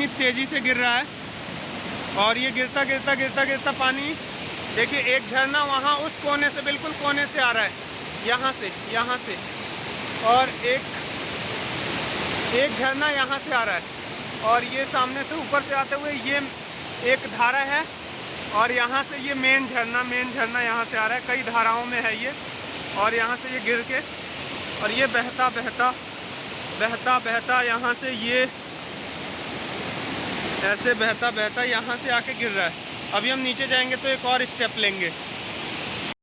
कितनी तेज़ी से गिर रहा है। और ये गिरता गिरता गिरता गिरता पानी देखिए, एक झरना वहाँ उस कोने से, बिल्कुल कोने से आ रहा है, यहाँ से और एक झरना यहाँ से आ रहा है। और ये सामने से ऊपर से आते हुए ये एक धारा है, और यहाँ से ये मेन झरना यहाँ से आ रहा है। कई धाराओं में है ये, और यहाँ से ये गिर के, और ये बहता बहता बहता बहता यहाँ से ये ऐसे बहता बहता यहाँ से आके गिर रहा है। अभी हम नीचे जाएंगे तो एक और स्टेप लेंगे।